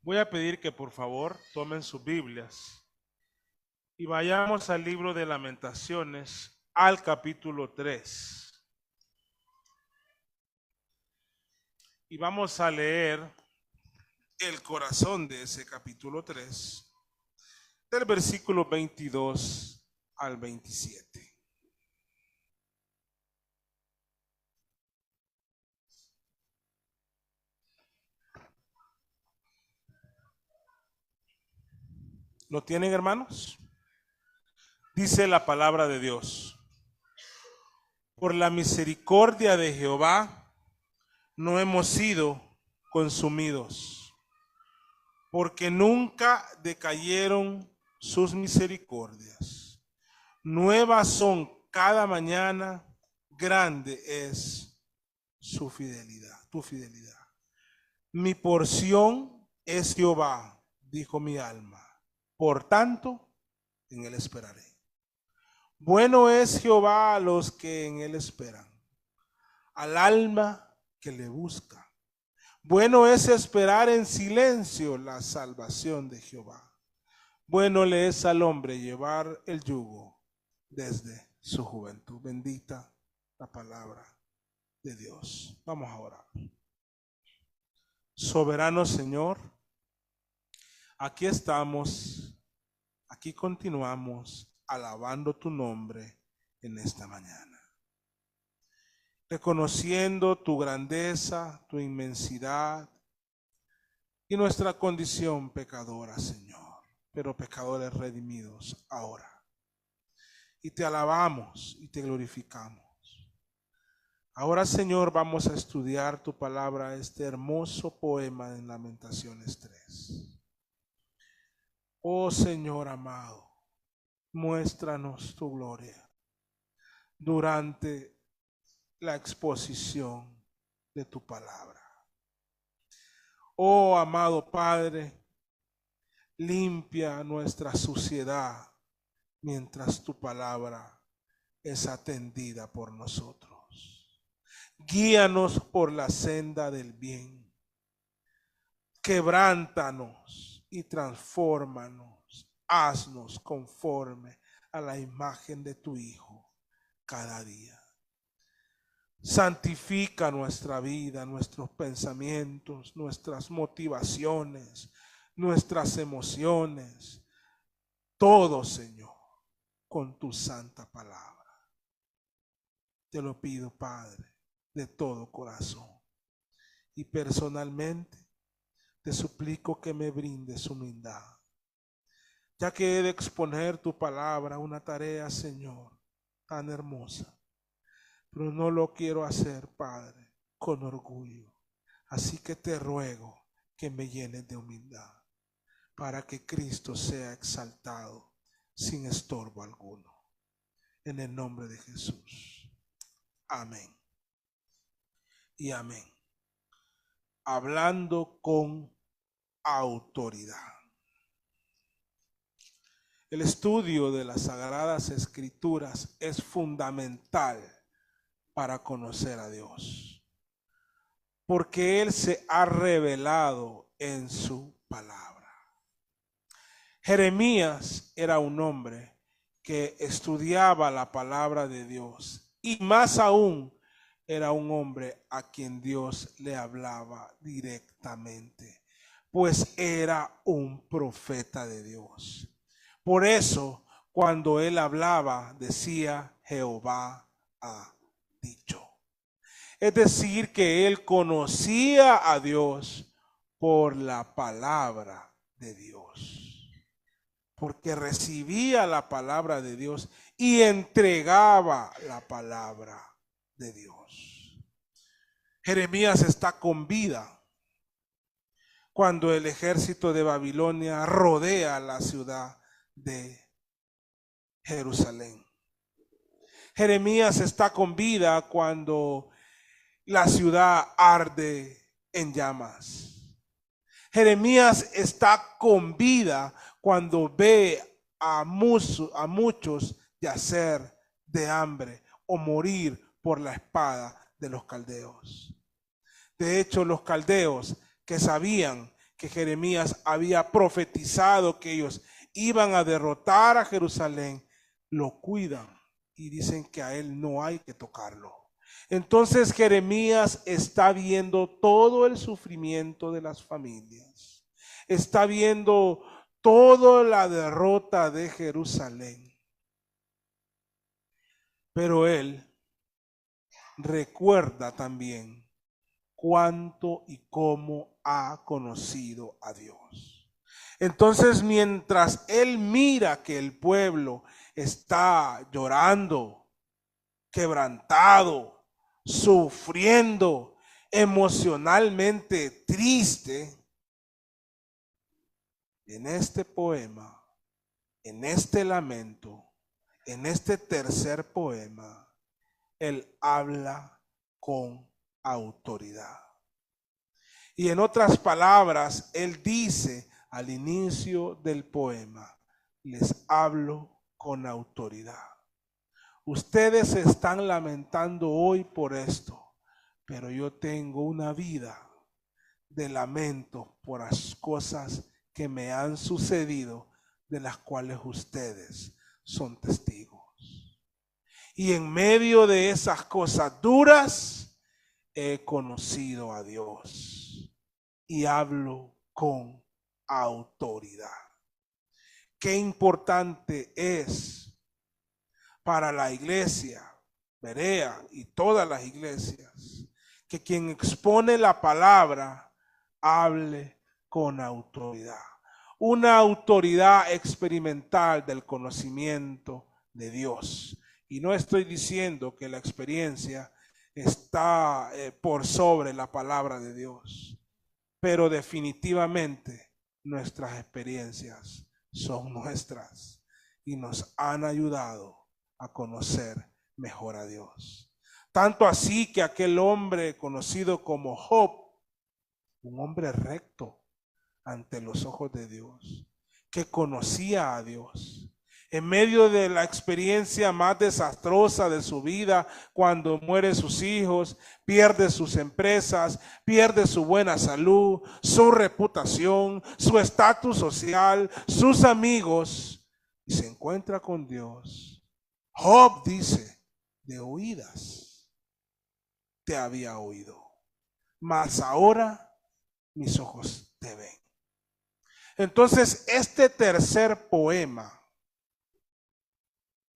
Voy a pedir que por favor tomen sus Biblias y vayamos al libro de Lamentaciones, al capítulo 3. Y vamos a leer el corazón de ese capítulo 3, del versículo 22 al 27. ¿Lo tienen, hermanos? Dice la palabra de Dios: por la misericordia de Jehová no hemos sido consumidos, porque nunca decayeron sus misericordias. Nuevas son cada mañana, grande es su fidelidad, tu fidelidad. Mi porción es Jehová, dijo mi alma, por tanto en él esperaré. Bueno es Jehová a los que en él esperan, al alma que le busca. Bueno es esperar en silencio la salvación de Jehová. Bueno le es al hombre llevar el yugo desde su juventud. Bendita la palabra de Dios. Vamos a orar. Soberano Señor, aquí estamos, aquí continuamos alabando tu nombre en esta mañana, reconociendo tu grandeza, tu inmensidad y nuestra condición pecadora, Señor, pero pecadores redimidos ahora. Y te alabamos y te glorificamos. Ahora, Señor, vamos a estudiar tu palabra, este hermoso poema en Lamentaciones 3. Oh Señor amado, muéstranos tu gloria durante la exposición de tu palabra. Oh amado Padre, limpia nuestra suciedad mientras tu palabra es atendida por nosotros. Guíanos por la senda del bien. Quebrántanos y transfórmanos. Haznos conforme a la imagen de tu Hijo cada día. Santifica nuestra vida, nuestros pensamientos, nuestras motivaciones, nuestras emociones. Todo, Señor, con tu santa palabra. Te lo pido, Padre, de todo corazón. Y personalmente te suplico que me brindes humildad, ya que he de exponer tu palabra, una tarea, Señor, tan hermosa. Pero no lo quiero hacer, Padre, con orgullo. Así que te ruego que me llenes de humildad, para que Cristo sea exaltado sin estorbo alguno. En el nombre de Jesús. Amén. Y amén. Hablando con autoridad. El estudio de las Sagradas Escrituras es fundamental para conocer a Dios, porque Él se ha revelado en su palabra. Jeremías era un hombre que estudiaba la palabra de Dios, y más aún era un hombre a quien Dios le hablaba directamente, pues era un profeta de Dios. Por eso, cuando él hablaba, decía: Jehová ha dicho. Es decir, que él conocía a Dios por la palabra de Dios, porque recibía la palabra de Dios y entregaba la palabra de Dios. Jeremías está con vida cuando el ejército de Babilonia rodea la ciudad de Jerusalén. Jeremías está con vida cuando la ciudad arde en llamas. Jeremías está con vida cuando ve a muchos yacer de hambre o morir por la espada de los caldeos. De hecho, los caldeos, que sabían que Jeremías había profetizado que ellos iban a derrotar a Jerusalén, lo cuidan y dicen que a él no hay que tocarlo. Entonces Jeremías está viendo todo el sufrimiento de las familias, está viendo toda la derrota de Jerusalén, pero él recuerda también cuánto y cómo ha conocido a Dios. Entonces, mientras él mira que el pueblo está llorando, quebrantado, sufriendo, emocionalmente triste, en este poema, en este lamento, en este tercer poema, él habla con autoridad. Y en otras palabras, él dice al inicio del poema, les hablo con autoridad. Ustedes se están lamentando hoy por esto, pero yo tengo una vida de lamento por las cosas que me han sucedido, de las cuales ustedes son testigos. Y en medio de esas cosas duras, he conocido a Dios y hablo con autoridad. Qué importante es para la iglesia, Berea y todas las iglesias, que quien expone la palabra hable con autoridad. Una autoridad experimental del conocimiento de Dios. Y no estoy diciendo que la experiencia está por sobre la palabra de Dios, pero definitivamente nuestras experiencias son nuestras y nos han ayudado a conocer mejor a Dios. Tanto así que aquel hombre conocido como Job, un hombre recto ante los ojos de Dios, que conocía a Dios, en medio de la experiencia más desastrosa de su vida, cuando mueren sus hijos, pierde sus empresas, pierde su buena salud, su reputación, su estatus social, sus amigos, y se encuentra con Dios. Job dice, de oídas te había oído, mas ahora mis ojos te ven. Entonces, este tercer poema,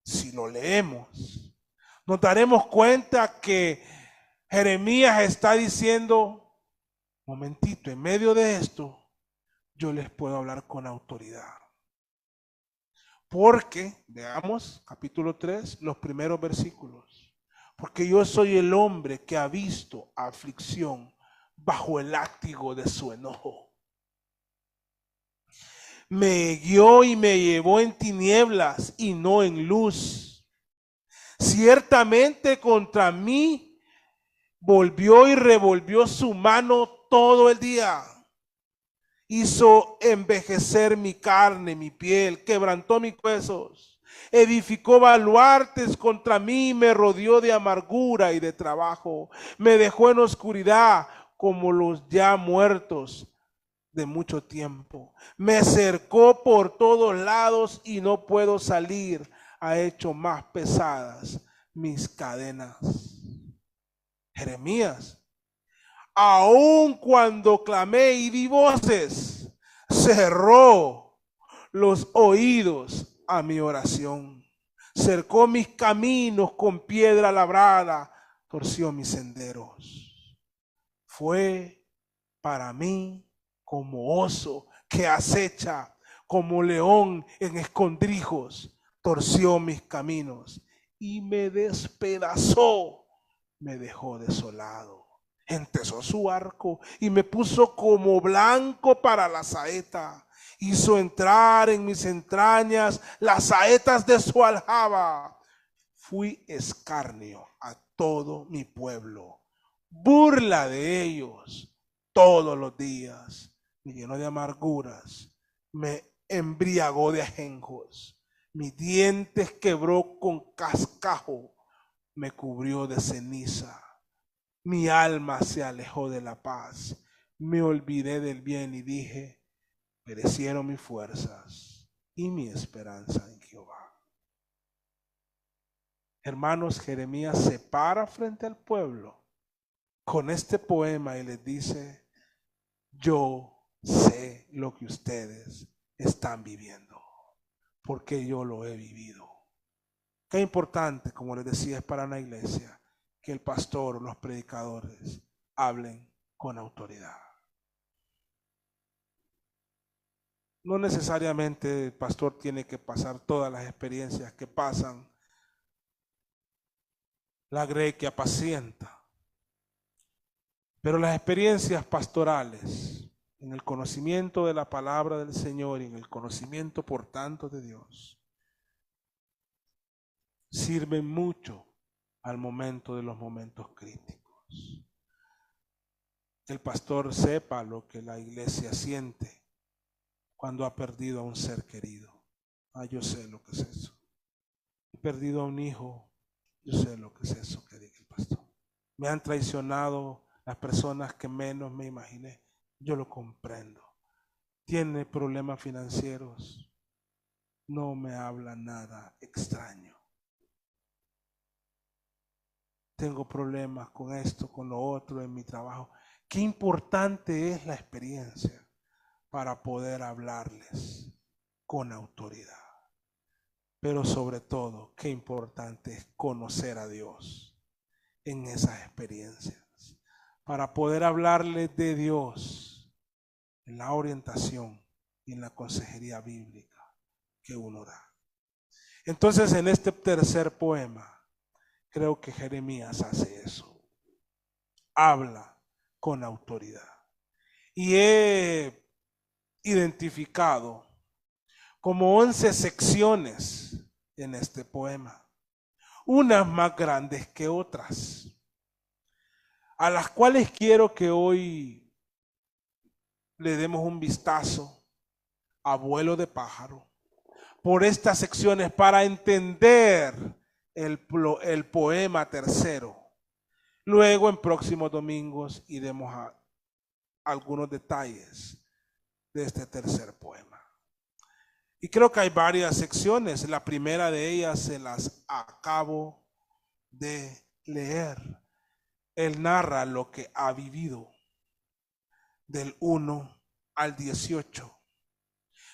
si lo leemos, nos daremos cuenta que Jeremías está diciendo, momentito, en medio de esto, yo les puedo hablar con autoridad. Porque, veamos, capítulo 3, los primeros versículos. Porque yo soy el hombre que ha visto aflicción bajo el látigo de su enojo. Me guió y me llevó en tinieblas y no en luz. Ciertamente contra mí volvió y revolvió su mano todo el día. Hizo envejecer mi carne, mi piel, quebrantó mis huesos. Edificó baluartes contra mí, me rodeó de amargura y de trabajo. Me dejó en oscuridad como los ya muertos de mucho tiempo. Me cercó por todos lados y no puedo salir. Ha hecho más pesadas mis cadenas. Jeremías, aun cuando clamé y di voces, cerró los oídos a mi oración. Cercó mis caminos con piedra labrada, torció mis senderos. Fue para mí como oso que acecha, como león en escondrijos, torció mis caminos y me despedazó, me dejó desolado. Entesó su arco y me puso como blanco para la saeta. Hizo entrar en mis entrañas las saetas de su aljaba. Fui escarnio a todo mi pueblo, burla de ellos todos los días. Me llenó de amarguras, me embriagó de ajenjos, mis dientes quebró con cascajo, me cubrió de ceniza, mi alma se alejó de la paz, me olvidé del bien y dije, perecieron mis fuerzas y mi esperanza en Jehová. Hermanos, Jeremías se para frente al pueblo con este poema y les dice, yo sé lo que ustedes están viviendo, porque yo lo he vivido. Qué importante, como les decía, es para una iglesia que el pastor o los predicadores hablen con autoridad. No necesariamente el pastor tiene que pasar todas las experiencias que pasan la grey que apacienta, pero las experiencias pastorales en el conocimiento de la palabra del Señor y en el conocimiento por tanto de Dios sirven mucho al momento de los momentos críticos. El pastor sepa lo que la iglesia siente cuando ha perdido a un ser querido. Yo sé lo que es eso. He perdido a un hijo, yo sé lo que es eso que diga el pastor. Me han traicionado las personas que menos me imaginé, yo lo comprendo. Tiene problemas financieros, no me habla nada extraño. Tengo problemas con esto, con lo otro en mi trabajo. Qué importante es la experiencia para poder hablarles con autoridad. Pero sobre todo, qué importante es conocer a Dios en esas experiencias, para poder hablarles de Dios en la orientación y en la consejería bíblica que uno da. Entonces, en este tercer poema, creo que Jeremías hace eso. Habla con autoridad. Y he identificado como 11 secciones en este poema, unas más grandes que otras, a las cuales quiero que hoy le demos un vistazo a vuelo de pájaro por estas secciones para entender el poema tercero. Luego en próximos domingos iremos a algunos detalles de este tercer poema. Y creo que hay varias secciones. La primera de ellas se las acabo de leer. Él narra lo que ha vivido del 1 al 18.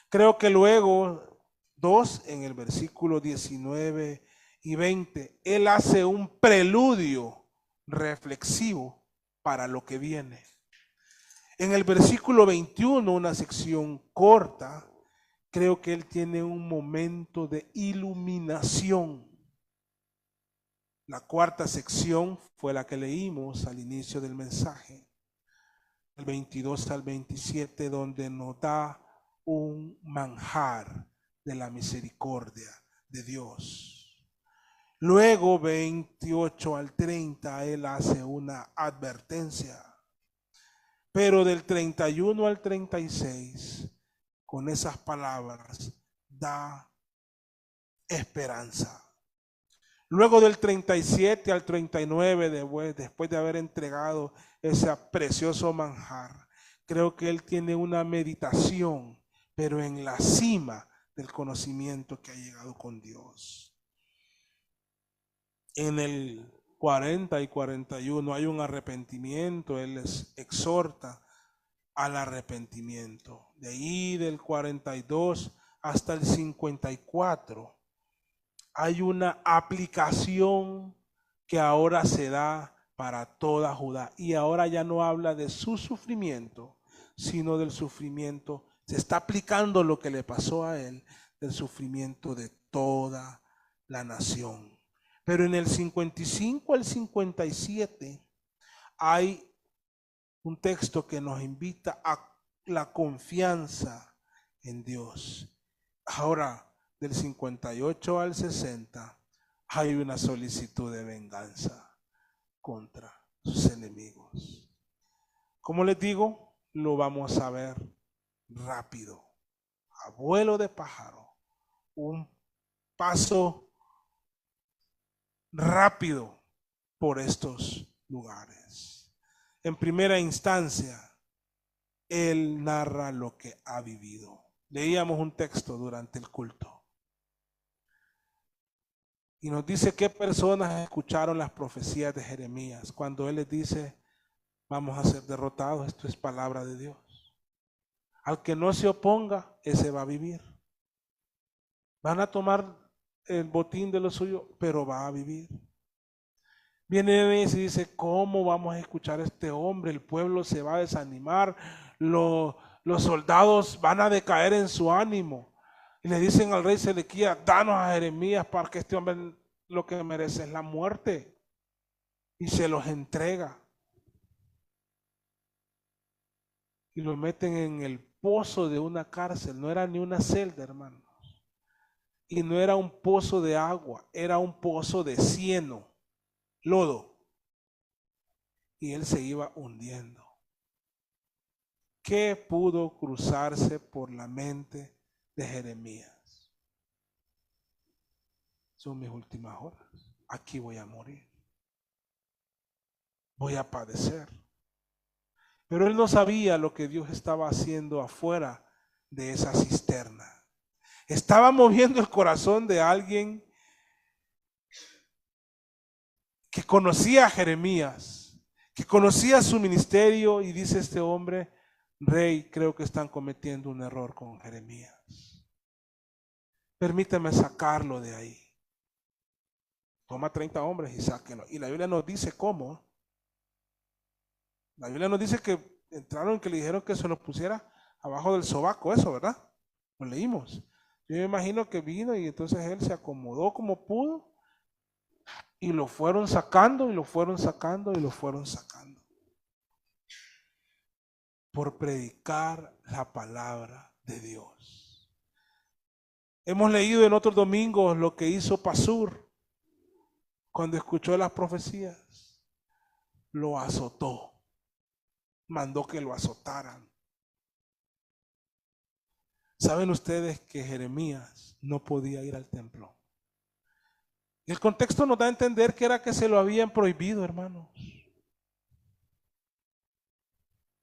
Creo que luego, 2 en el versículo 19 y 20, él hace un preludio reflexivo para lo que viene. En el versículo 21, una sección corta, creo que él tiene un momento de iluminación. La cuarta sección fue la que leímos al inicio del mensaje, el 22 al 27, donde nos da un manjar de la misericordia de Dios. Luego, 28 al 30, él hace una advertencia. Pero del 31 al 36, con esas palabras, da esperanza. Luego del 37 al 39, después de haber entregado ese precioso manjar, creo que él tiene una meditación, pero en la cima del conocimiento que ha llegado con Dios. En el 40 y 41 hay un arrepentimiento, él les exhorta al arrepentimiento. De ahí del 42 hasta el 54 hay una aplicación que ahora se da para toda Judá. Y ahora ya no habla de su sufrimiento, sino del sufrimiento. Se está aplicando lo que le pasó a él, del sufrimiento de toda la nación. Pero en el 55 al 57 hay un texto que nos invita a la confianza en Dios. Ahora, del 58 al 60, hay una solicitud de venganza contra sus enemigos. Como les digo, lo vamos a ver rápido, a vuelo de pájaro, un paso rápido por estos lugares. En primera instancia, Él narra lo que ha vivido. Leíamos un texto durante el culto y nos dice qué personas escucharon las profecías de Jeremías cuando él les dice: vamos a ser derrotados. Esto es palabra de Dios. Al que no se oponga, ese va a vivir. Van a tomar el botín de lo suyo, pero va a vivir. Viene y dice: ¿cómo vamos a escuchar a este hombre? El pueblo se va a desanimar, los soldados van a decaer en su ánimo. Y le dicen al rey Sedequías: danos a Jeremías, para que este hombre lo que merece es la muerte. Y se los entrega. Y lo meten en el pozo de una cárcel. No era ni una celda, hermanos. Y no era un pozo de agua, era un pozo de cieno, lodo. Y él se iba hundiendo. ¿Qué pudo cruzarse por la mente de Jeremías? Son mis últimas horas. Aquí voy a morir. Voy a padecer. Pero él no sabía lo que Dios estaba haciendo afuera de esa cisterna. Estaba moviendo el corazón de alguien que conocía a Jeremías, que conocía su ministerio, y dice este hombre: rey, creo que están cometiendo un error con Jeremías. Permíteme sacarlo de ahí. Toma 30 hombres y sáquenlo. Y la Biblia nos dice cómo. La Biblia nos dice que entraron, que le dijeron que se los pusiera abajo del sobaco, eso, ¿verdad? Lo leímos. Yo me imagino que vino y entonces él se acomodó como pudo y lo fueron sacando y lo fueron sacando y lo fueron sacando. Por predicar la palabra de Dios. Hemos leído en otros domingos lo que hizo Pasur cuando escuchó las profecías. Lo azotó. Mandó que lo azotaran. ¿Saben ustedes que Jeremías no podía ir al templo? El contexto nos da a entender que era que se lo habían prohibido, hermanos.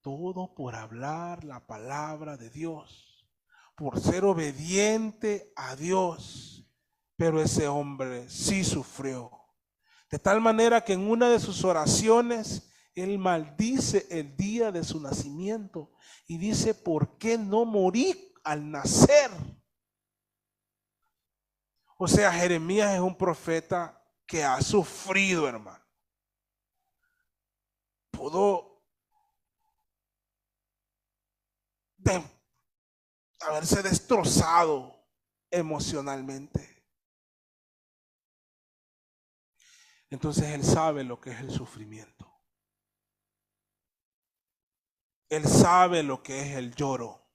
Todo por hablar la palabra de Dios, por ser obediente a Dios. Pero ese hombre sí sufrió. De tal manera que en una de sus oraciones, él maldice el día de su nacimiento y dice: ¿por qué no morí al nacer? O sea, Jeremías es un profeta que ha sufrido, hermano. Pudo haberse destrozado emocionalmente. Entonces él sabe lo que es el sufrimiento. Él sabe lo que es el lloro.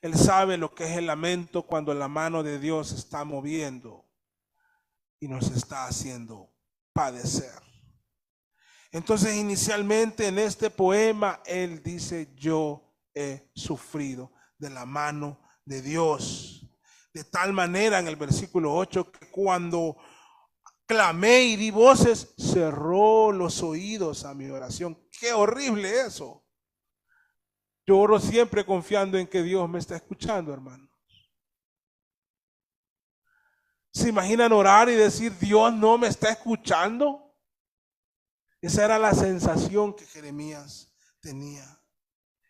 Él sabe lo que es el lamento cuando la mano de Dios se está moviendo y nos está haciendo padecer. Entonces, inicialmente en este poema, él dice: yo he sufrido de la mano de Dios. De tal manera, en el versículo 8, que cuando clamé y di voces, cerró los oídos a mi oración. ¡Qué horrible eso! Yo oro siempre confiando en que Dios me está escuchando, hermano. ¿Se imaginan orar y decir: Dios no me está escuchando? Esa era la sensación que Jeremías tenía.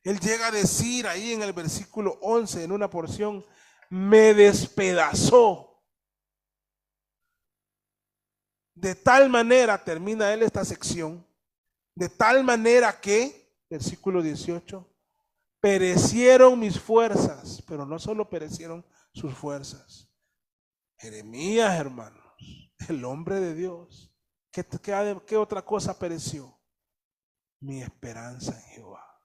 Él llega a decir ahí en el versículo 11, en una porción: me despedazó. De tal manera, termina él esta sección, de tal manera que, versículo 18, perecieron mis fuerzas. Pero no solo perecieron sus fuerzas. Jeremías, hermanos, el hombre de Dios, ¿qué otra cosa pereció? Mi esperanza en Jehová.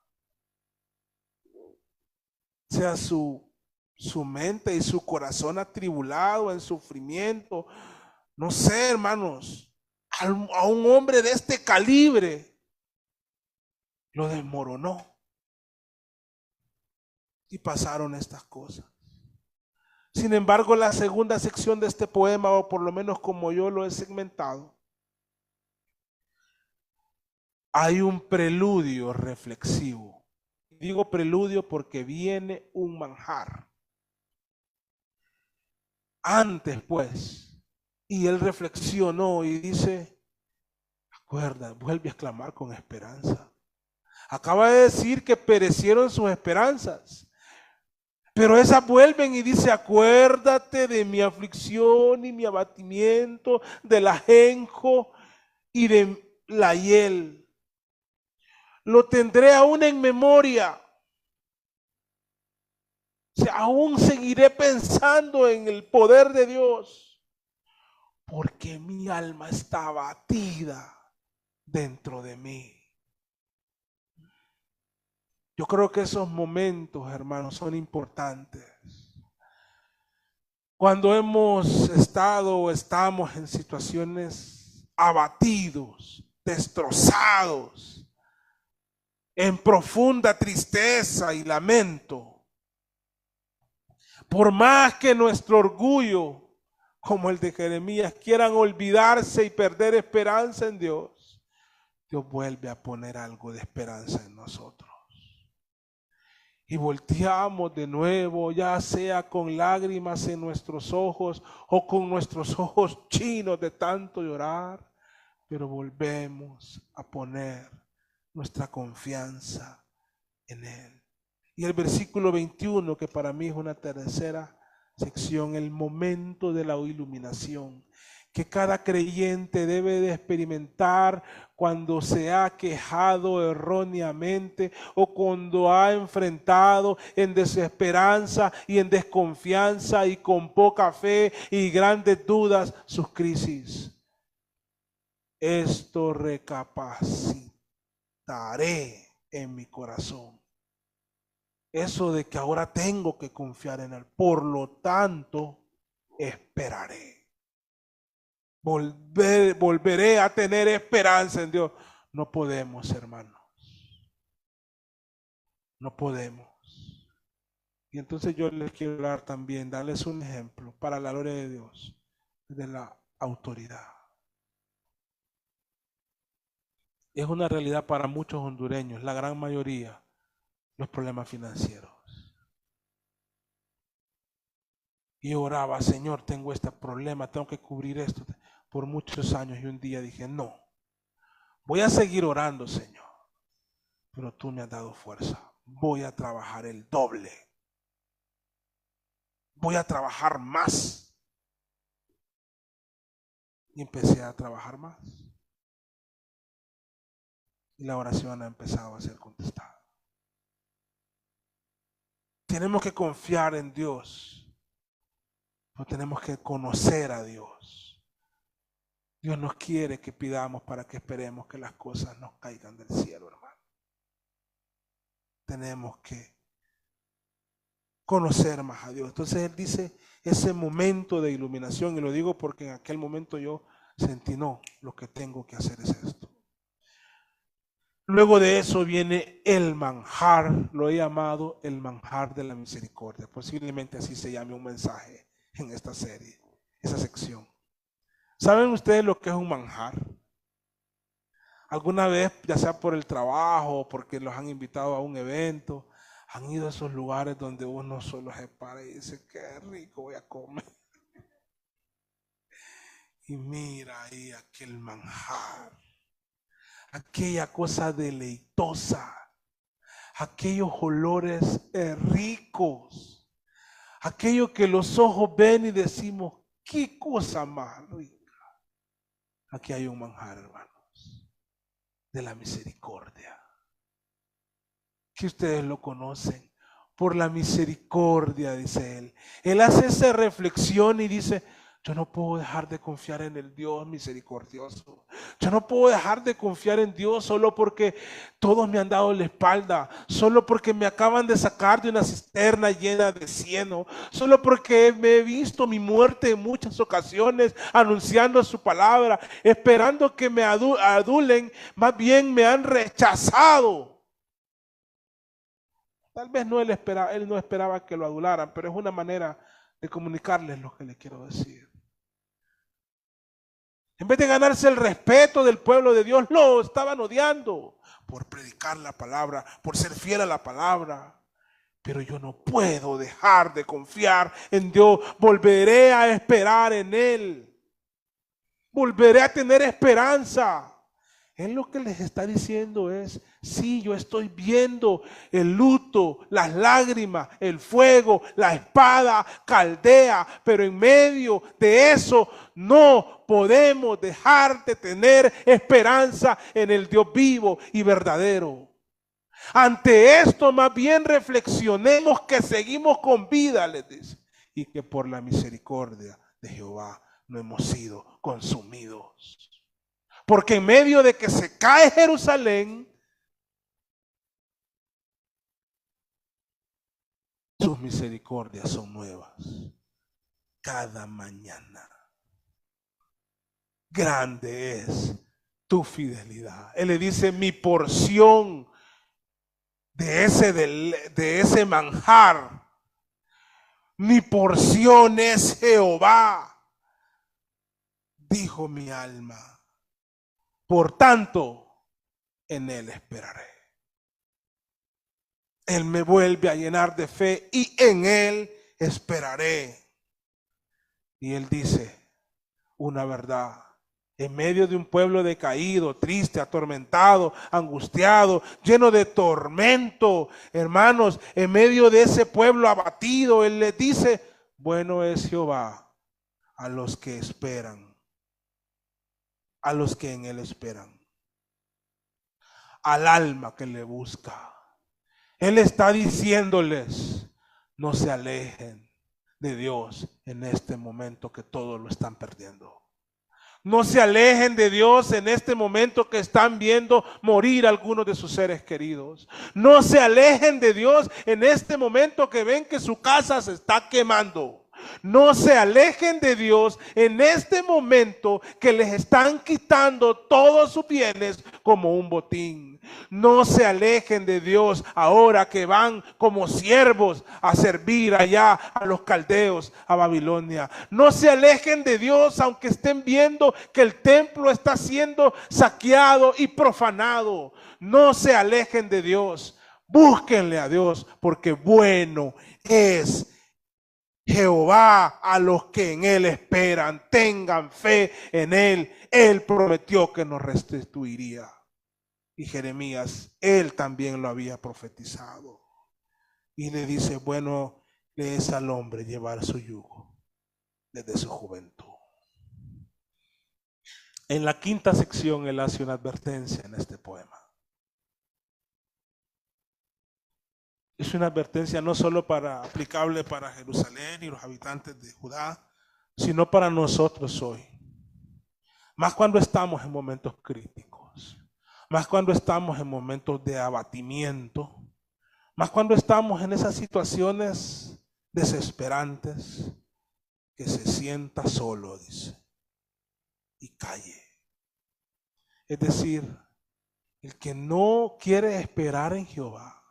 O sea, su mente y su corazón atribulado en sufrimiento. No sé, hermanos, a un hombre de este calibre lo desmoronó. Y pasaron estas cosas. Sin embargo, la segunda sección de este poema, o por lo menos como yo lo he segmentado, hay un preludio reflexivo digo preludio porque viene un manjar. Antes, pues, y él reflexionó y dice, acuerda, vuelve a exclamar con esperanza. Acaba de decir que perecieron sus esperanzas. Pero esas vuelven y dice, acuérdate de mi aflicción y mi abatimiento, del ajenjo y de la hiel. Lo tendré aún en memoria. O sea, aún seguiré pensando en el poder de Dios, porque mi alma está abatida dentro de mí. Yo creo que esos momentos, hermanos, son importantes. Cuando hemos estado o estamos en situaciones abatidos, destrozados, en profunda tristeza y lamento, por más que nuestro orgullo, como el de Jeremías, quieran olvidarse y perder esperanza en Dios, Dios vuelve a poner algo de esperanza en nosotros. Y volteamos de nuevo, ya sea con lágrimas en nuestros ojos o con nuestros ojos chinos de tanto llorar, pero volvemos a poner nuestra confianza en Él. Y el versículo 21, que para mí es una tercera sección, el momento de la iluminación, que cada creyente debe de experimentar cuando se ha quejado erróneamente o cuando ha enfrentado en desesperanza y en desconfianza y con poca fe y grandes dudas sus crisis. Esto recapacitaré en mi corazón. Eso de que ahora tengo que confiar en Él. Por lo tanto, esperaré. Volveré a tener esperanza en Dios. No podemos, hermanos. No podemos. Y entonces yo les quiero hablar también, darles un ejemplo para la gloria de Dios, de la autoridad. Es una realidad para muchos hondureños, la gran mayoría, los problemas financieros. Y oraba, Señor, tengo este problema, tengo que cubrir esto por muchos años. Y un día dije, no, voy a seguir orando, Señor, pero tú me has dado fuerza. Voy a trabajar el doble. Voy a trabajar más. Y empecé a trabajar más. Y la oración ha empezado a ser contestada. Tenemos que confiar en Dios. Pero tenemos que conocer a Dios. Dios nos quiere que pidamos para que esperemos que las cosas nos caigan del cielo, hermano. Tenemos que conocer más a Dios. Entonces Él dice ese momento de iluminación, y lo digo porque en aquel momento yo sentí, no, lo que tengo que hacer es esto. Luego de eso viene el manjar, lo he llamado el manjar de la misericordia. Posiblemente así se llame un mensaje en esta serie, esa sección. ¿Saben ustedes lo que es un manjar? ¿Alguna vez, ya sea por el trabajo o porque los han invitado a un evento, han ido a esos lugares donde uno solo se para y dice, qué rico voy a comer? Y mira ahí aquel manjar, aquella cosa deleitosa, aquellos olores ricos, aquello que los ojos ven y decimos, qué cosa más rica. Aquí hay un manjar, hermanos, de la misericordia, que ustedes lo conocen. Por la misericordia, dice él. Él hace esa reflexión y dice, yo no puedo dejar de confiar en el Dios misericordioso. Yo no puedo dejar de confiar en Dios solo porque todos me han dado la espalda, solo porque me acaban de sacar de una cisterna llena de cieno, solo porque me he visto mi muerte en muchas ocasiones anunciando su palabra, esperando que me adulen, más bien me han rechazado. Tal vez no él no esperaba que lo adularan, pero es una manera de comunicarles lo que le quiero decir. En vez de ganarse el respeto del pueblo de Dios, lo estaban odiando por predicar la palabra, por ser fiel a la palabra. Pero yo no puedo dejar de confiar en Dios. Volveré a esperar en Él. Volveré a tener esperanza. Él lo que les está diciendo es, sí, yo estoy viendo el luto, las lágrimas, el fuego, la espada, caldea, pero en medio de eso no podemos dejar de tener esperanza en el Dios vivo y verdadero. Ante esto, más bien reflexionemos que seguimos con vida, les dice, y que por la misericordia de Jehová no hemos sido consumidos. Porque en medio de que se cae Jerusalén, sus misericordias son nuevas cada mañana. Grande es tu fidelidad. Él le dice, mi porción de ese manjar, mi porción es Jehová, dijo mi alma. Por tanto, en Él esperaré. Él me vuelve a llenar de fe y en Él esperaré. Y Él dice una verdad. En medio de un pueblo decaído, triste, atormentado, angustiado, lleno de tormento, hermanos, en medio de ese pueblo abatido, Él les dice, bueno es Jehová a los que esperan, a los que en Él esperan, al alma que le busca. Él está diciéndoles, no se alejen de Dios en este momento que todos lo están perdiendo. No se alejen de Dios en este momento que están viendo morir algunos de sus seres queridos. No se alejen de Dios en este momento que ven que su casa se está quemando. No se alejen de Dios en este momento que les están quitando todos sus bienes como un botín. No se alejen de Dios ahora que van como siervos a servir allá a los caldeos, a Babilonia. No se alejen de Dios aunque estén viendo que el templo está siendo saqueado y profanado. No se alejen de Dios. Búsquenle a Dios porque bueno es Jehová a los que en Él esperan. Tengan fe en Él. Él prometió que nos restituiría. Y Jeremías, él también lo había profetizado. Y le dice, bueno, le es al hombre llevar su yugo desde su juventud. En la quinta sección él hace una advertencia en este poema. Es una advertencia no solo aplicable para Jerusalén y los habitantes de Judá, sino para nosotros hoy. Más cuando estamos en momentos críticos. Más cuando estamos en momentos de abatimiento, más cuando estamos en esas situaciones desesperantes, que se sienta solo, dice, y calle. Es decir, el que no quiere esperar en Jehová,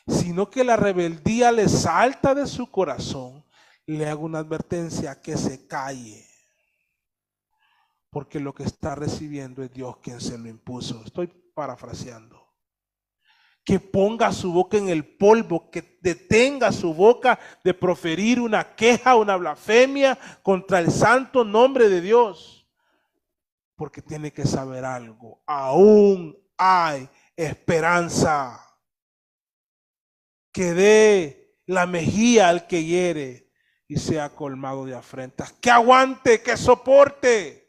sino que la rebeldía le salta de su corazón, le hago una advertencia que se calle. Porque lo que está recibiendo es Dios quien se lo impuso. Estoy parafraseando. Que ponga su boca en el polvo, que detenga su boca de proferir una queja, una blasfemia contra el santo nombre de Dios. Porque tiene que saber algo. Aún hay esperanza. Que dé la mejilla al que hiere y sea colmado de afrentas. Que aguante, que soporte.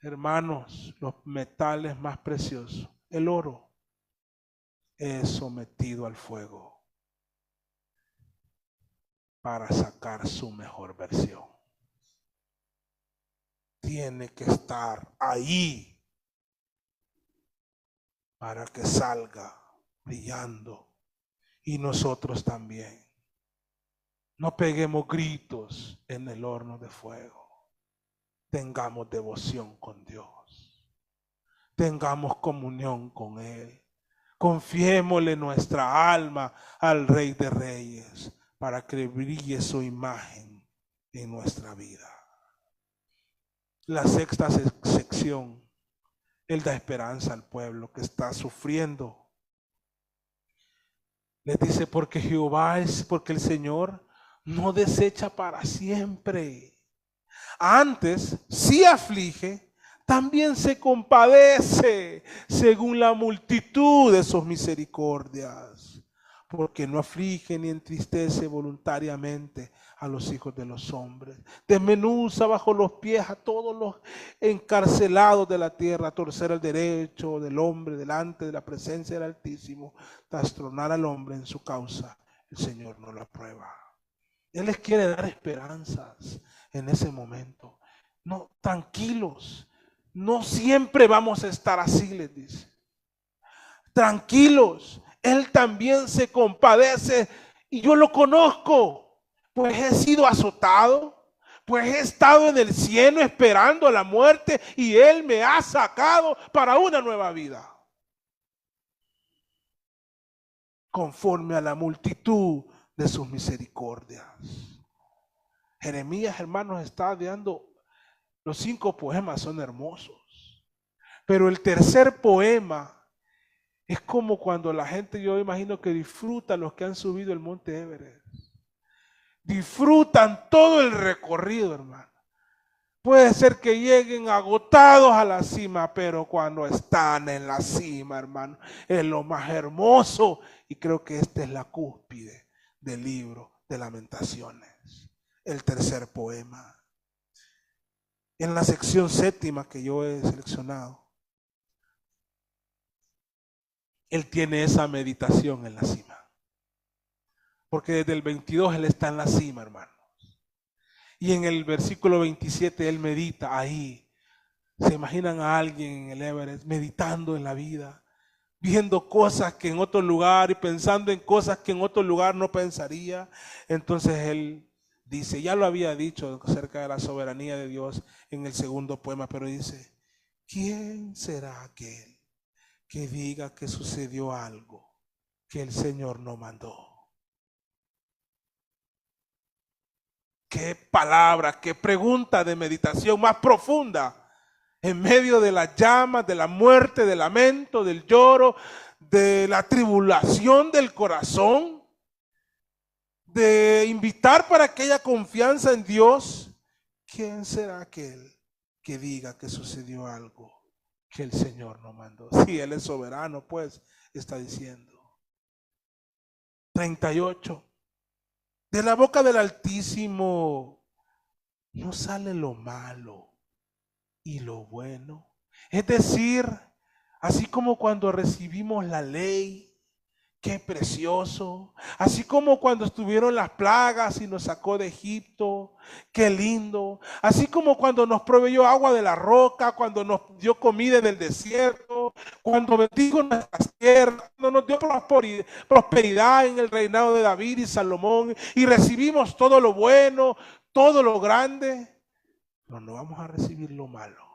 Hermanos, los metales más preciosos, el oro, es sometido al fuego para sacar su mejor versión. Tiene que estar ahí para que salga brillando. Y nosotros también. No peguemos gritos en el horno de fuego. Tengamos devoción con Dios. Tengamos comunión con Él. Confiémosle nuestra alma al Rey de Reyes para que brille su imagen en nuestra vida. la sexta sección, Él da esperanza al pueblo que está sufriendo. Les dice, porque porque el Señor no desecha para siempre. Antes, si aflige, también se compadece según la multitud de sus misericordias, porque no aflige ni entristece voluntariamente a los hijos de los hombres. Desmenuza bajo los pies a todos los encarcelados de la tierra, a torcer el derecho del hombre delante de la presencia del Altísimo, trastornar al hombre en su causa. El Señor no lo aprueba. Él les quiere dar esperanzas en ese momento. No, tranquilos. No siempre vamos a estar así, les dice. Tranquilos. Él también se compadece y yo lo conozco. Pues he sido azotado, pues he estado en el cielo esperando la muerte y Él me ha sacado para una nueva vida. Conforme a la multitud de sus misericordias. Jeremías, hermanos, está dando, los 5 poemas son hermosos, pero el tercer poema es como cuando la gente, yo imagino que disfruta los que han subido el monte Everest. Disfrutan todo el recorrido, hermano. Puede ser que lleguen agotados a la cima, pero cuando están en la cima, hermano, es lo más hermoso. Y creo que esta es la cúspide del libro de Lamentaciones, el tercer poema. En la sección séptima que yo he seleccionado, él tiene esa meditación en la cima. Porque desde el 22 él está en la cima, hermanos. Y en el versículo 27 él medita ahí. ¿Se imaginan a alguien en el Everest meditando en la vida? Viendo cosas que en otro lugar y pensando en cosas que en otro lugar no pensaría. Entonces él dice, ya lo había dicho acerca de la soberanía de Dios en el segundo poema, pero dice, ¿quién será aquel que diga que sucedió algo que el Señor no mandó? Qué palabra, qué pregunta de meditación más profunda. En medio de las llamas, de la muerte, del lamento, del lloro, de la tribulación del corazón, de invitar para aquella confianza en Dios, ¿quién será aquel que diga que sucedió algo que el Señor no mandó? Sí, Él es soberano, pues, está diciendo. 38. De la boca del Altísimo no sale lo malo y lo bueno. Es decir, así como cuando recibimos la ley, qué precioso. Así como cuando estuvieron las plagas y nos sacó de Egipto, qué lindo. Así como cuando nos proveyó agua de la roca, cuando nos dio comida en el desierto, cuando bendijo nuestras tierras, cuando nos dio prosperidad en el reinado de David y Salomón y recibimos todo lo bueno, todo lo grande, pero no vamos a recibir lo malo.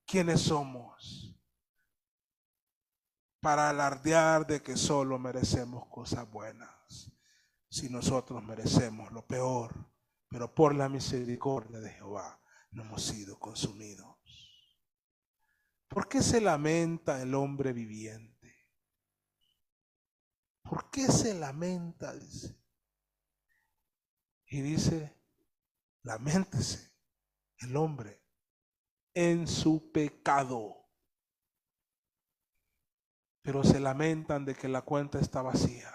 ¿Quiénes somos para alardear de que solo merecemos cosas buenas, si nosotros merecemos lo peor? Pero por la misericordia de Jehová no hemos sido consumidos. ¿Por qué se lamenta el hombre viviente? ¿Por qué se lamenta? Dice. Y dice, laméntese el hombre en su pecado. Pero se lamentan de que la cuenta está vacía.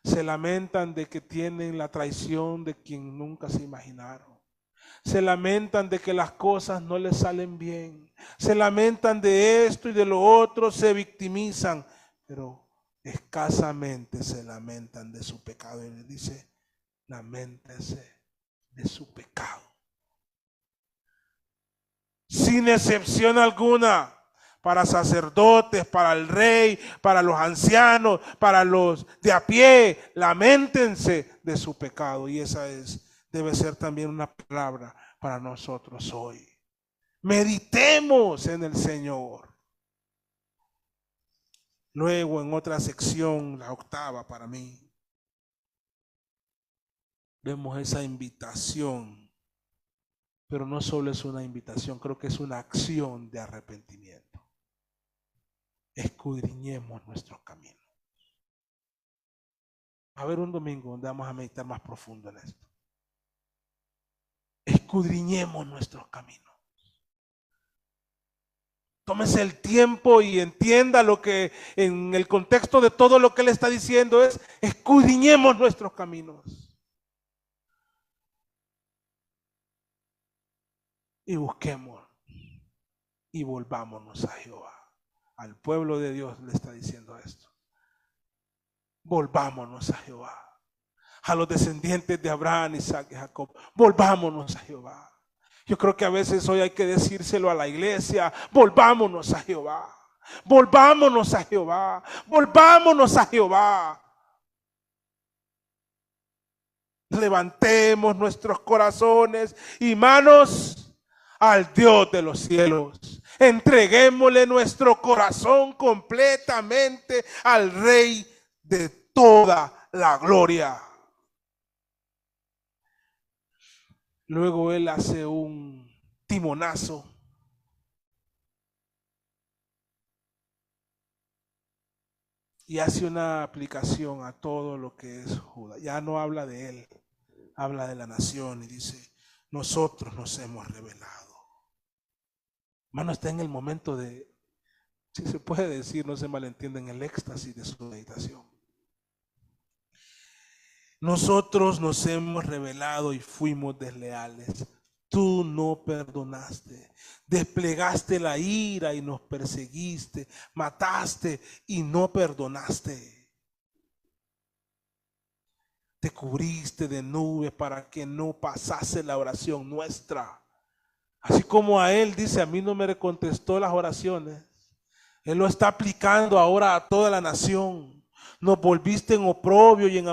Se lamentan de que tienen la traición de quien nunca se imaginaron. Se lamentan de que las cosas no les salen bien. Se lamentan de esto y de lo otro, se victimizan, pero escasamente se lamentan de su pecado. Y les dice, laméntese de su pecado. Sin excepción alguna. Para sacerdotes, para el rey, para los ancianos, para los de a pie, lamentense de su pecado. Y esa debe ser también una palabra para nosotros hoy. Meditemos en el Señor. Luego en otra sección, la octava para mí, vemos esa invitación pero no solo es una invitación, creo que es una acción de arrepentimiento. Escudriñemos nuestros caminos. Va a haber un domingo donde vamos a meditar más profundo en esto. Escudriñemos nuestros caminos. Tómese el tiempo y entienda lo que en el contexto de todo lo que él está diciendo es: escudriñemos nuestros caminos. Y busquemos y volvámonos a Jehová. Al pueblo de Dios le está diciendo esto. Volvámonos a Jehová. A los descendientes de Abraham, Isaac y Jacob, volvámonos a Jehová. Yo creo que a veces hoy hay que decírselo a la iglesia: volvámonos a Jehová. Volvámonos a Jehová. Volvámonos a Jehová. Levantemos nuestros corazones y manos al Dios de los cielos. Entreguémosle nuestro corazón completamente al Rey de toda la gloria. Luego él hace un timonazo. Y hace una aplicación a todo lo que es Judá. Ya no habla de él, habla de la nación y dice: nosotros nos hemos rebelado. Hermano, está en el momento de, si se puede decir, no se malentienda, en el éxtasis de su meditación. Nosotros nos hemos rebelado y fuimos desleales. Tú no perdonaste, desplegaste la ira y nos perseguiste, mataste y no perdonaste. Te cubriste de nubes para que no pasase la oración nuestra. Así como a él dice: a mí no me contestó las oraciones. Él lo está aplicando ahora a toda la nación. Nos volviste en oprobio y en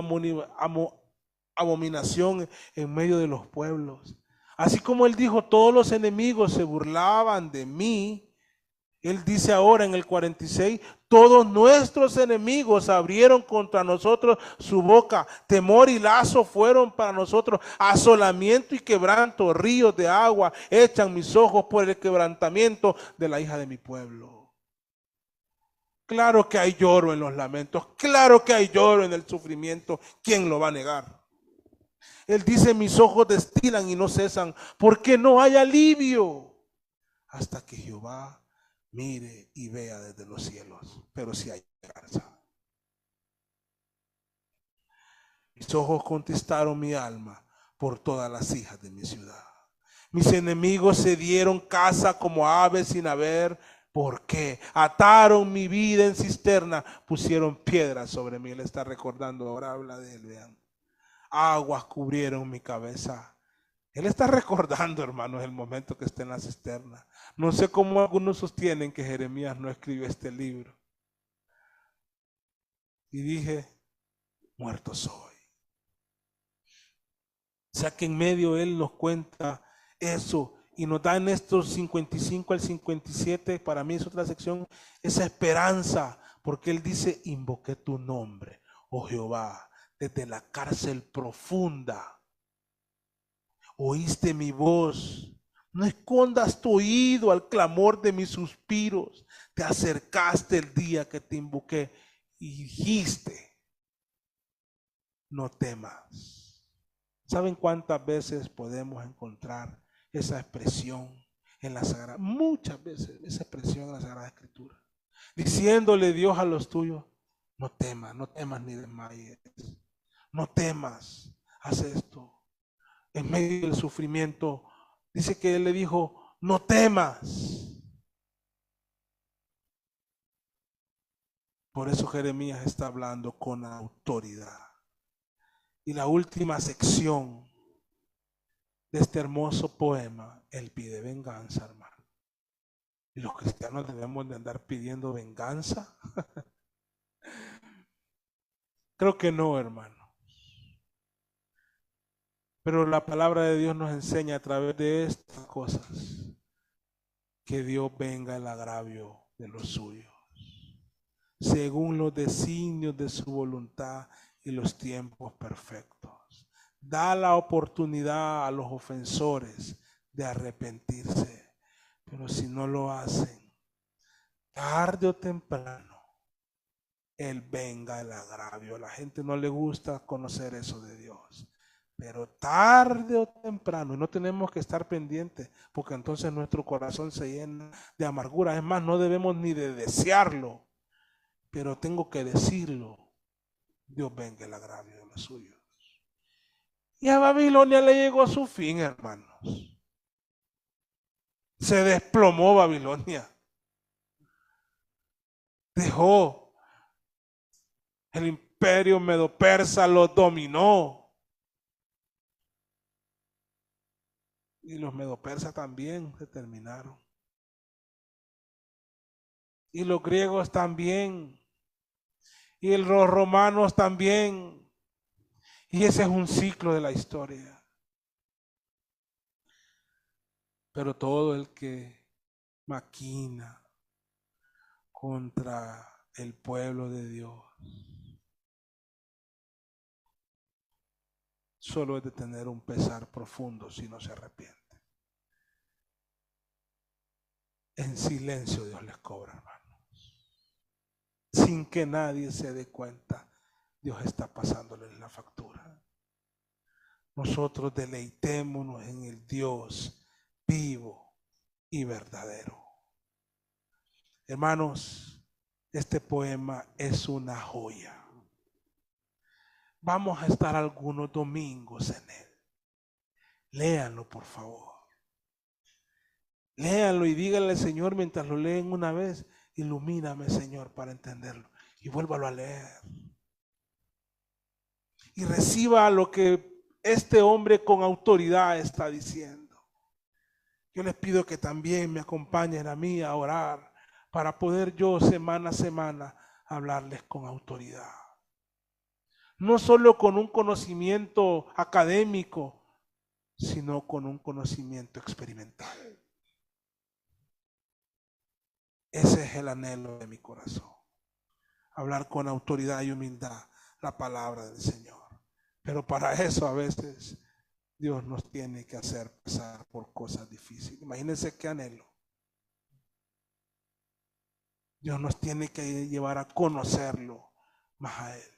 abominación en medio de los pueblos. Así como él dijo: todos los enemigos se burlaban de mí. Él dice ahora en el 46: todos nuestros enemigos abrieron contra nosotros su boca. Temor y lazo fueron para nosotros. Asolamiento y quebranto, ríos de agua echan mis ojos por el quebrantamiento de la hija de mi pueblo. Claro que hay lloro en los lamentos. Claro que hay lloro en el sufrimiento. ¿Quién lo va a negar? Él dice: mis ojos destilan y no cesan, porque no hay alivio hasta que Jehová mire y vea desde los cielos. Pero si hay esperanza. Mis ojos conquistaron mi alma por todas las hijas de mi ciudad. Mis enemigos se dieron caza como aves sin haber por qué. Ataron mi vida en cisterna, pusieron piedras sobre mí. Él está recordando, ahora habla de él, vean. Aguas cubrieron mi cabeza. Él está recordando, hermanos, el momento que está en la cisterna. No sé cómo algunos sostienen que Jeremías no escribió este libro. Y dije: muerto soy. O sea que en medio él nos cuenta eso y nos da en estos 55 al 57, para mí es otra sección, esa esperanza, porque él dice: invoqué tu nombre, oh Jehová, desde la cárcel profunda. Oíste mi voz. No escondas tu oído al clamor de mis suspiros. Te acercaste el día que te invoqué y dijiste: no temas. ¿Saben cuántas veces podemos encontrar esa expresión en la Sagrada? Muchas veces esa expresión en la Sagrada Escritura. Diciéndole Dios a los tuyos: no temas ni desmayes. No temas, haz esto. En medio del sufrimiento, dice que él le dijo: no temas. Por eso Jeremías está hablando con autoridad. Y la última sección de este hermoso poema, él pide venganza, hermano. ¿Y los cristianos debemos de andar pidiendo venganza? Creo que no, hermano. Pero la palabra de Dios nos enseña a través de estas cosas que Dios venga el agravio de los suyos, según los designios de su voluntad y los tiempos perfectos. Da la oportunidad a los ofensores de arrepentirse. Pero si no lo hacen, tarde o temprano, Él venga el agravio. A la gente no le gusta conocer eso de Dios. Pero tarde o temprano, y no tenemos que estar pendientes, porque entonces nuestro corazón se llena de amargura. Es más, no debemos ni de desearlo, pero tengo que decirlo. Dios venga el agravio de los suyos. Y a Babilonia le llegó a su fin, hermanos. Se desplomó Babilonia. Dejó. El imperio medo-persa lo dominó. Y los medo-persas también se terminaron. Y los griegos también. Y los romanos también. Y ese es un ciclo de la historia. Pero todo el que maquina contra el pueblo de Dios solo es de tener un pesar profundo si no se arrepiente. En silencio Dios les cobra, hermanos. Sin que nadie se dé cuenta, Dios está pasándoles la factura. Nosotros deleitémonos en el Dios vivo y verdadero. Hermanos, este poema es una joya. Vamos a estar algunos domingos en él. Léanlo, por favor. Léanlo y díganle, Señor, mientras lo leen una vez, ilumíname, Señor, para entenderlo. Y vuélvalo a leer. Y reciba lo que este hombre con autoridad está diciendo. Yo les pido que también me acompañen a mí a orar para poder yo semana a semana hablarles con autoridad. No solo con un conocimiento académico, sino con un conocimiento experimental. Ese es el anhelo de mi corazón. Hablar con autoridad y humildad la palabra del Señor. Pero para eso a veces Dios nos tiene que hacer pasar por cosas difíciles. Imagínense qué anhelo. Dios nos tiene que llevar a conocerlo más a Él.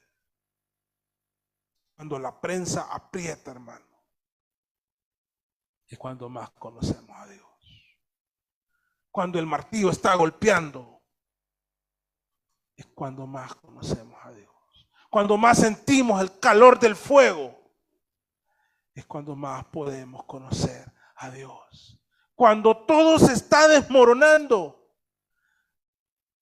Cuando la prensa aprieta, hermano, es cuando más conocemos a Dios. Cuando el martillo está golpeando, es cuando más conocemos a Dios. Cuando más sentimos el calor del fuego, es cuando más podemos conocer a Dios. Cuando todo se está desmoronando,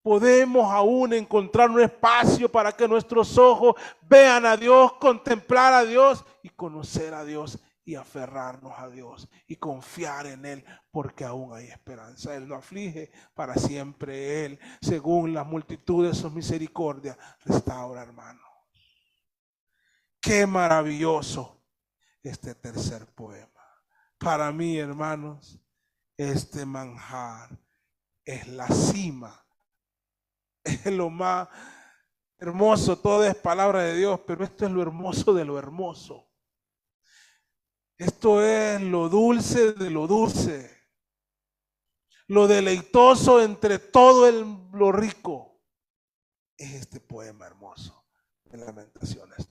podemos aún encontrar un espacio para que nuestros ojos vean a Dios, contemplar a Dios y conocer a Dios y aferrarnos a Dios y confiar en Él, porque aún hay esperanza. Él no aflige para siempre. Él, según la multitud de sus misericordias, restaura, hermano. Qué maravilloso este tercer poema. Para mí, hermanos, este manjar es la cima. Es lo más hermoso. Todo es palabra de Dios, pero esto es lo hermoso de lo hermoso. Esto es lo dulce de lo dulce. Lo deleitoso entre todo lo rico. Es este poema hermoso de Lamentaciones.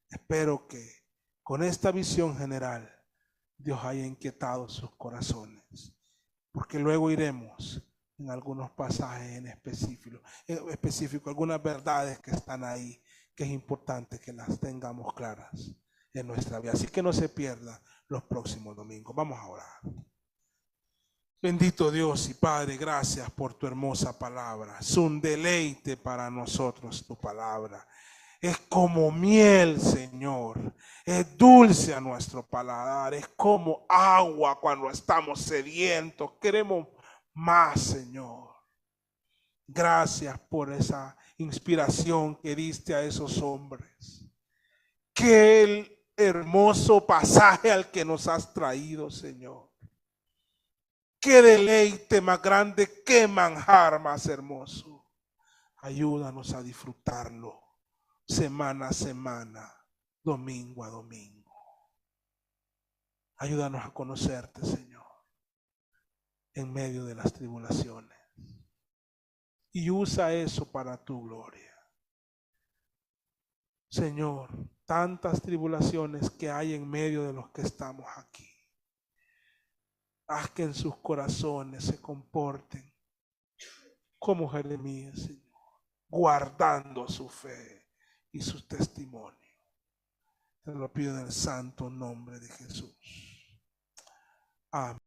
Espero que con esta visión general Dios haya inquietado sus corazones, porque luego iremos en algunos pasajes en específico, algunas verdades que están ahí, que es importante que las tengamos claras en nuestra vida. Así que no se pierda los próximos domingos. Vamos a orar. Bendito Dios y Padre, gracias por tu hermosa palabra. Es un deleite para nosotros tu palabra. Es como miel, Señor. Es dulce a nuestro paladar. Es como agua cuando estamos sedientos. Queremos más, Señor. Gracias por esa inspiración que diste a esos hombres. Qué hermoso pasaje al que nos has traído, Señor. Qué deleite más grande, qué manjar más hermoso. Ayúdanos a disfrutarlo semana a semana, domingo a domingo. Ayúdanos a conocerte, Señor. en medio de las tribulaciones. Y usa eso para tu gloria. Señor, tantas tribulaciones que hay en medio de los que estamos aquí. Haz que en sus corazones se comporten como Jeremías, Señor, guardando su fe y su testimonio. Te lo pido en el santo nombre de Jesús. Amén.